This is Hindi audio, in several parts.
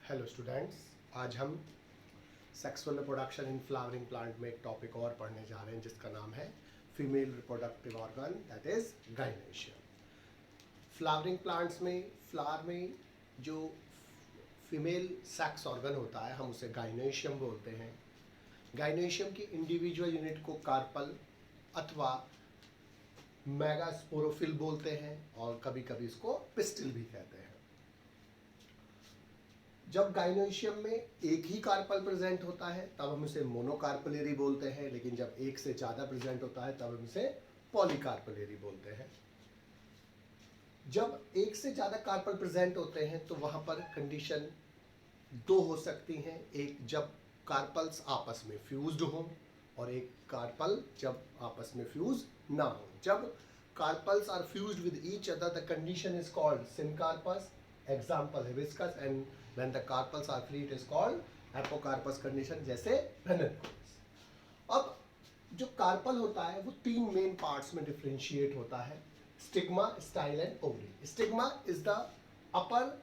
हेलो स्टूडेंट्स, आज हम sexual reproduction in flowering plant में एक टॉपिक और पढ़ने जा रहे हैं जिसका नाम है female reproductive organ, that is gynoecium. Flowering plants में फ्लावर में जो फीमेल सेक्स ऑर्गन होता है हम उसे गाइनेशियम बोलते हैं। गाइनेशियम की इंडिविजुअल यूनिट को कार्पल अथवा मेगास्पोरोफिल बोलते हैं और कभी कभी इसको पिस्टिल भी कहते हैं। जब गाइनोशियम में एक ही कार्पल प्रेजेंट होता है तब हम इसे मोनोकार्पलेरी बोलते हैं, लेकिन जब एक से ज़्यादा प्रेजेंट होता है तब हम इसे पॉलीकार्पलेरी बोलते हैं। जब एक से ज़्यादा कार्पल प्रेजेंट होते हैं तो वहाँ पर कंडीशन दो हो सकती हैं, एक जब कार्पल्स आपस में फ्यूज्ड हों और एक कार्पल जब आपस में फ्यूज ना हो। जब carpels are fused with each other the condition is called syncarpous, example hibiscus, and when the carpels are free it is called apocarpus condition, जैसे पेनिकल्स। अब जो कार्पल होता है वो तीन मेन पार्ट्स में डिफरेंशिएट होता है, stigma, style and ovary. Stigma is the upper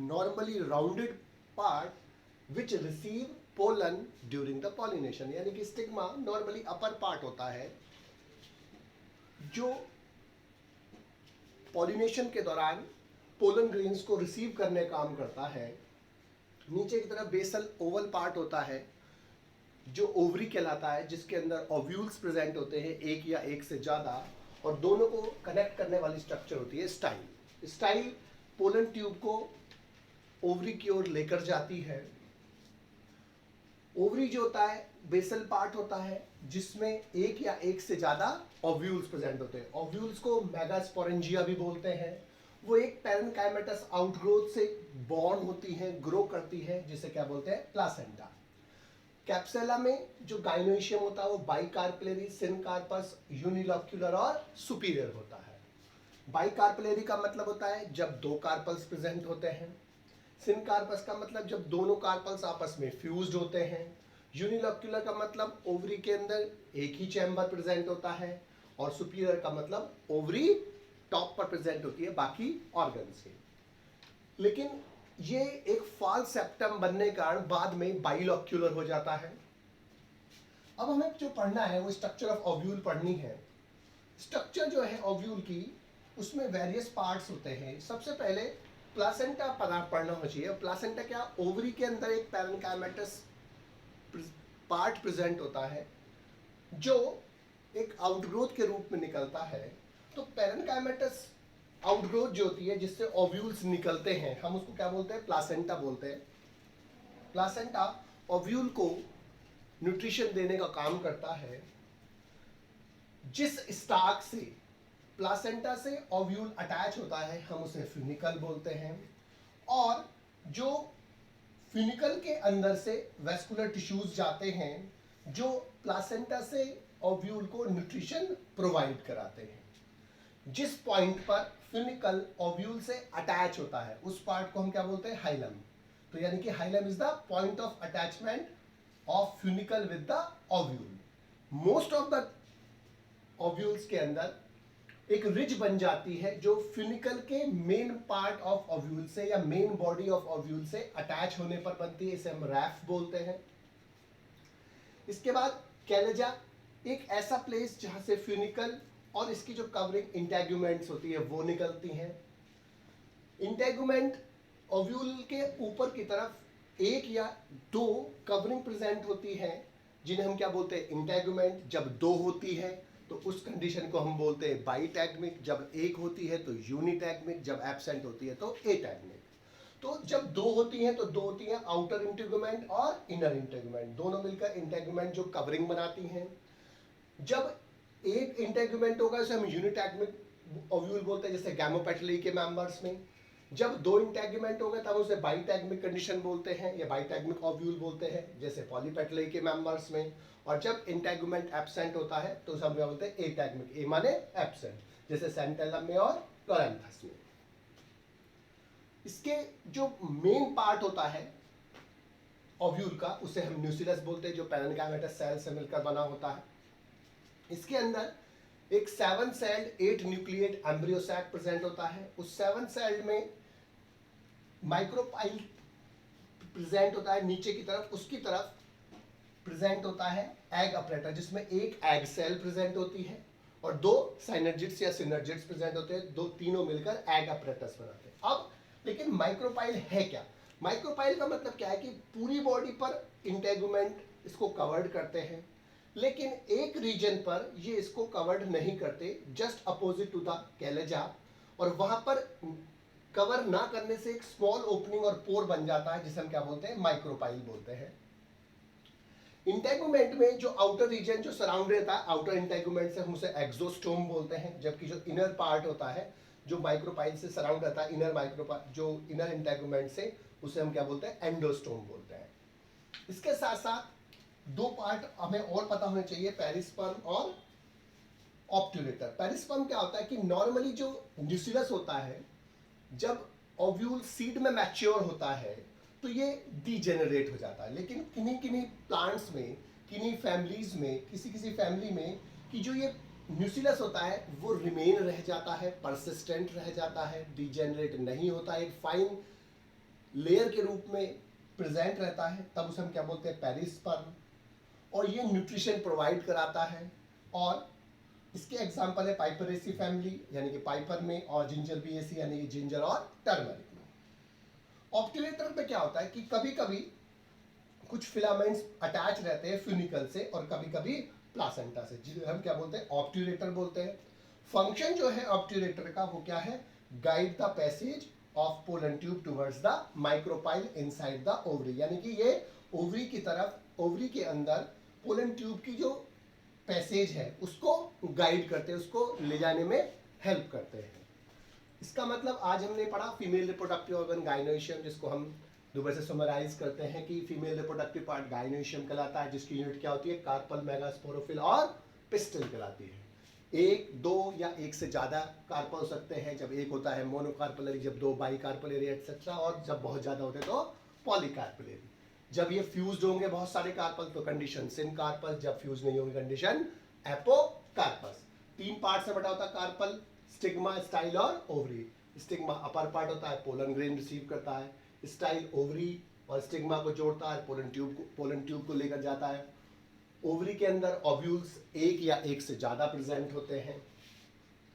normally rounded part which receive pollen during the pollination, यानी कि स्टिग्मा नॉर्मली अपर पार्ट होता है जो पॉलिनेशन के दौरान पोलन ग्रेन्स को रिसीव करने का काम करता है। नीचे की तरफ बेसल ओवल पार्ट होता है जो ओवरी कहलाता है, जिसके अंदर ओव्यूल्स प्रेजेंट होते हैं एक या एक से ज़्यादा, और दोनों को कनेक्ट करने वाली स्ट्रक्चर होती है स्टाइल। स्टाइल पोलन ट्यूब को ओवरी की ओर लेकर जाती है। ओवरी जो होता है बेसल पार्ट होता है जिसमें एक या एक से ज़्यादा ओव्यूल्स प्रेजेंट होते हैं। ओव्यूल्स को मेगास्पोरेंजिया भी बोलते हैं। वो एक पैरेन्काइमेटस आउटग्रोथ से बॉर्न होती हैं, ग्रो करती है, जिसे क्या बोलते हैं, प्लासेंटा। कैप्सुला में जो गाइनोशियम होता है वो बाइकार्पलेरी, सिनकार्पस, यूनिलोक्यूलर और सुपीरियर होता है। बाइकार्पलेरी का मतलब होता है जब दो कार्पल्स प्रेजेंट होते हैं। सिनकार्पस का मतलब जब दोनों कार्पल्स आपस में फ्यूज्ड होते हैं। यूनिलोक्यूलर का मतलब ओवरी के अंदर एक ही चैम्बर प्रेजेंट होता है, और सुपीरियर का मतलब ओवरी टॉप पर प्रेजेंट होती है बाकी ऑर्गन्स के। लेकिन ये एक फॉल्स सेप्टम बनने के कारण बाद में बाइलोक्यूलर हो जाता है। अब हमें जो पढ़ना है वो स्ट्रक्चर ऑफ ओव्यूल पढ़नी है। स्ट्रक्चर जो है ओव्यूल की उसमें वेरियस पार्ट्स होते हैं। सबसे पहले प्लासेंटा पढ़ना हो चाहिए। प्लासेंटा क्या, ओवरी के अंदर एक पैरेन्काइमेटस पार्ट प्रेजेंट होता है जो एक आउटग्रोथ के रूप में निकलता है। तो पैरेन्काइमेटस आउटग्रोथ जो होती है जिससे ओव्यूल्स निकलते हैं हम उसको क्या बोलते हैं, प्लासेंटा बोलते हैं। प्लासेंटा ओव्यूल को न्यूट्रिशन देने का काम करता है। जिस स्टार्क से प्लासेंटा से ओव्यूल अटैच होता है हम उसे फ्यूनिकल बोलते हैं, और जो फ्यूनिकल के अंदर से वेस्कुलर टिश्यूज जाते हैं जो प्लासेंटा से ओव्यूल को न्यूट्रिशन प्रोवाइड कराते हैं। जिस पॉइंट पर फ्यूनिकल ओव्यूल से अटैच होता है उस पार्ट को हम क्या बोलते हैं, हाइलम। तो यानी कि hilum is the point of attachment of funicle with the ovule. Most of the ovules के अंदर एक रिज बन जाती है जो फ्यूनिकल के मेन पार्ट ऑफ ओव्यूल से या मेन बॉडी ऑफ ओव्यूल से अटैच होने पर बनती है, इसे हम रैफ बोलते हैं। इसके बाद कैलेजा, एक ऐसा प्लेस जहां से फ्यूनिकल और इसकी जो कवरिंग इंटेगुमेंट्स होती है वो निकलती हैं। इंटेगुमेंट ओव्यूल के ऊपर की तरफ एक या दो कवरिंग प्रेजेंट होती हैं जिन्हें हम क्या बोलते हैं, इंटेगुमेंट। जब दो होती है तो उस कंडीशन को हम बोलते हैं बाइटैगमिक, जब एक होती है तो यूनिटैगमिक, जब एब्सेंट होती है तो एटैगमिक। तो जब दो होती हैं तो दो होती हैं आउटर इंटेगुमेंट और इनर इंटेगुमेंट, दोनों मिलकर इंटेगुमेंट जो कवरिंग बनाती हैं। जब एक इंटेगुमेंट होगा उसे हम यूनिटैगमिक ओव्यूल बोलते हैं, जैसे गैमोपेटली के मेंबर्स में। जब दो इंटेगुमेंट हो गए तब उसे बाइटैगमिक कंडीशन बोलते हैं या बाइटैगमिक ओव्यूल बोलते हैं, जैसे पॉलीपेटली के मेंबर्स में। और जब इंटेगुमेंट एब्सेंट होता है तो उसे हम क्या बोलते हैं, एटैगमिक, ए माने एब्सेंट, जैसे सेंटेलम में और लोरेंथस में। इसके जो मेन पार्ट होता है ओव्यूल का उसे हम न्यूक्लियस बोलते हैं, जो पैरेन्काइमेटस सेल से मिलकर बना होता है। इसके अंदर एक 7 celled 8 nucleate embryo sac present होता है। उस 7 सेल्ड में माइक्रोपाइल प्रेजेंट होता है नीचे की तरफ, उसकी तरफ प्रेजेंट होता है एग अपरेटर, जिसमें एक एग सेल प्रेजेंट होती है और दो साइनर्जिड्स या सिनर्जिड्स प्रेजेंट होते हैं, दो तीनों मिलकर एग अपरेटस बनाते हैं। अब लेकिन माइक्रोपाइल है क्या? माइक्रोपाइल का मतलब क्या है कि पूरी बॉडी पर इंटेगुमेंट इसको कवर्ड करते हैं, लेकिन एक रीजन पर ये इसको कवर्ड नहीं करते, जस्ट अपोजिट टू द कैलेजा, और वहां पर कवर ना करने से एक स्मॉल ओपनिंग और पोर बन जाता है, जिसे हम क्या बोलते हैं? माइक्रोपाइल बोलते हैं। इंटेगुमेंट में जो आउटर रीजन जो सराउंड रहता है, आउटर इंटेगुमेंट से हम उसे एक्सोस्टोम बोलते हैं, जबकि जो इनर पार्ट होता है जो माइक्रोपाइल से सराउंड रहता है, इनर माइक्रोपाइल जो इनर इंटेगुमेंट से, उसे हम क्या बोलते हैं? एंडोस्टोम बोलते हैं। इसके साथ साथ दो पार्ट हमें और पता होने चाहिए, पेरिस्पर्म और ऑब्ट्यूरेटर। पेरिस्पर्म क्या होता है कि नॉर्मली जो न्यूक्लियस होता है, जब ओव्यूल सीड में मैच्योर होता है तो ये डीजेनरेट हो जाता है, लेकिन किन्हीं किन्हीं प्लांट्स में, किन्हीं फैमिलीज में, किसी किसी फैमिली में कि जो ये न्यूक्लियस होता है वो रिमेन रह जाता है, परसिस्टेंट रह जाता है, डीजेनरेट नहीं होता, एक फाइन लेयर के रूप में प्रेजेंट रहता है, तब उसे हम क्या बोलते हैं? पेरिस्पर्म। और ये न्यूट्रिशन प्रोवाइड कराता है, और इसके एग्जाम्पल है पाइपरेसी फैमिली यानी कि पाइपर में, और जिंजरबिएसी यानी कि जिंजर और टर्मरिक में। ऑब्ट्यूरेटर पे क्या होता है कि कभी कभी कुछ फिलामेंट्स अटैच रहते हैं फ्यूनिकल से और कभी कभी प्लासेंटा से, जिन्हें हम क्या बोलते हैं? ऑब्ट्यूरेटर बोलते हैं। फंक्शन जो है ऑब्ट्यूरेटर का वो क्या है? Guide the passage of pollen tube towards the micropyle inside the ovary, यानी कि ये ओवरी की तरफ, ओवरी के अंदर पोलन ट्यूब की जो पैसेज है उसको गाइड करते हैं, उसको ले जाने में हेल्प करते हैं। इसका मतलब आज हमने पढ़ा फीमेल रिप्रोडक्टिव ऑर्गन गाइनोइशियम, जिसको हम दोबारा से समराइज करते हैं कि फीमेल रिप्रोडक्टिव पार्ट गाइनोइशियम कहलाता है, जिसकी यूनिट क्या होती है? कार्पल, मेगास्पोरोफिल और पिस्टल कहलाती है। एक, दो या एक से ज्यादा कार्पल हो सकते हैं। जब एक होता है मोनोकार्पलरी, जब दो बाइकार्पलरी एटसेट्रा, और जब बहुत ज्यादा होते तो पॉलीकार्पलरी। जब ये फ्यूज्ड होंगे बहुत सारे कार्पल तो कंडीशन सिनकार्पस, जब फ्यूज नहीं होंगे कंडीशन एपोकार्पस। तीन पार्ट से बटा होता है कार्पल, स्टिग्मा, स्टाइल और ओवरी। स्टिग्मा अपर पार्ट होता है, पोलन ग्रेन रिसीव करता है, स्टाइल ओवरी और स्टिग्मा को जोड़ता है, पोलन ट्यूब को लेकर जाता है। ओवरी के अंदर ओव्यूल्स एक या एक से ज्यादा प्रेजेंट होते हैं।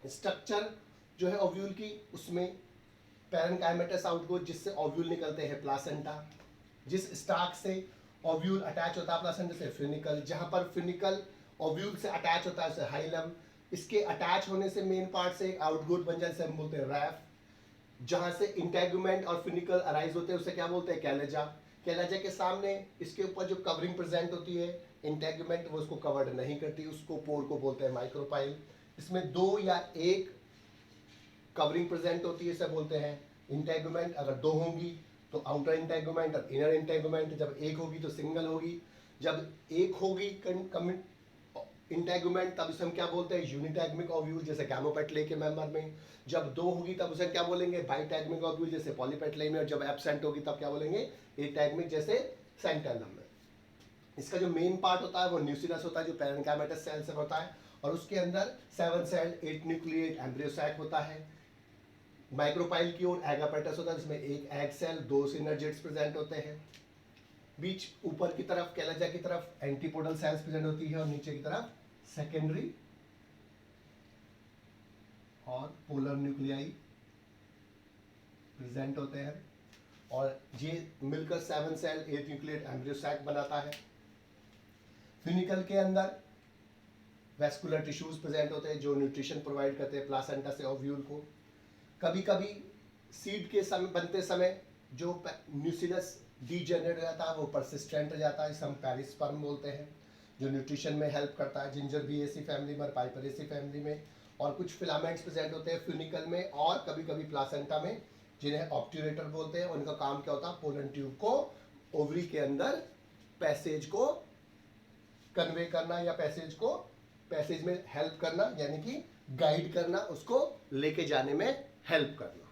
स्ट्रक्चर जो है ओव्यूल की, उसमें पैरेन्काइमेटस आउटगोज, जिससे ओव्यूल निकलते हैं प्लासेंटा। जिस स्टार्क से ओव्यूल अटैच होता है प्लासेंटा से, फ्यूनिकल। जहां पर फ्यूनिकल ओव्यूल से अटैच होता है उसे हाइलम। इसके अटैच होने से मेन पार्ट से एक आउटगोज बन जाए, हम बोलते हैं रैफ। जहां से इंटेगुमेंट और फ्यूनिकल अराइज होते हैं उसे क्या बोलते हैं? कैलेजा। कैलेजा के सामने इसके ऊपर जो कवरिंग प्रेजेंट होती है इंटेगुमेंट, वो उसको कवर्ड नहीं करती, उसको पोर को बोलते हैं माइक्रोपाइल। इसमें दो या एक कवरिंग प्रेजेंट होती है, इसे बोलते हैं इंटेगुमेंट। अगर दो होंगी तो आउटर इंटेगुमेंट और इनर इंटेगुमेंट। जब एक होगी तो सिंगल होगी। जब एक होगी इंटेगुमेंट तब इसे हम क्या बोलते हैं? यूनिटैगमिक ओव्यूल, जैसे गैमोपेटले के मेंबर में। जब दो होगी तब उसे क्या बोलेंगे? बाइटैगमिक ओव्यूल, जैसे पॉलीपेटले में। और जब एब्सेंट होगी तब क्या बोलेंगे? एटैगमिक, जैसे सेंटेनम में। इसका जो मेन पार्ट होता है वो न्यूक्लियस होता है, जो पैरेन्काइमेटस सेल से होता है, और उसके अंदर 7 सेल्ड 8 न्यूक्लिएट एम्ब्रियोसैक होता है। माइक्रोपाइल की ओर एगापेटस होता है, जिसमें एक एग सेल, 2 सिनर्जिड्स प्रेजेंट होते हैं। बीच ऊपर की तरफ कैलेजा की तरफ एंटीपोडल सेल्स प्रेजेंट होती है, और नीचे की तरफ सेकेंडरी और पोलर न्यूक्लियाई प्रेजेंट होते हैं, और ये मिलकर 7 सेल 8 न्यूक्लिएट एम्ब्रियोसैक बनाता है। फ्यूनिकल के अंदर वेस्कुलर टिश्यूज प्रेजेंट होते हैं जो न्यूट्रिशन प्रोवाइड करते हैं प्लासेंटा से ओव्यूल को। कभी कभी सीड के समय बनते समय जो न्यूक्लियस डीजेनरेट रहता है वो परसिस्टेंट रह जाता है, इसे हम पेरिस्पर्म बोलते हैं, जो न्यूट्रिशन में हेल्प करता है। जिंजरबिएसी फैमिली में, पाइपरेसी फैमिली में। और कुछ फिलामेंट्स प्रेजेंट होते हैं फ्यूनिकल में और कभी कभी प्लासेंटा में, जिन्हें ऑब्ट्यूरेटर बोलते हैं। उनका काम क्या होता है? पोलन ट्यूब को ओवरी के अंदर पैसेज को कन्वे करना, या पैसेज में हेल्प करना, यानी कि गाइड करना, उसको लेके जाने में हेल्प करना।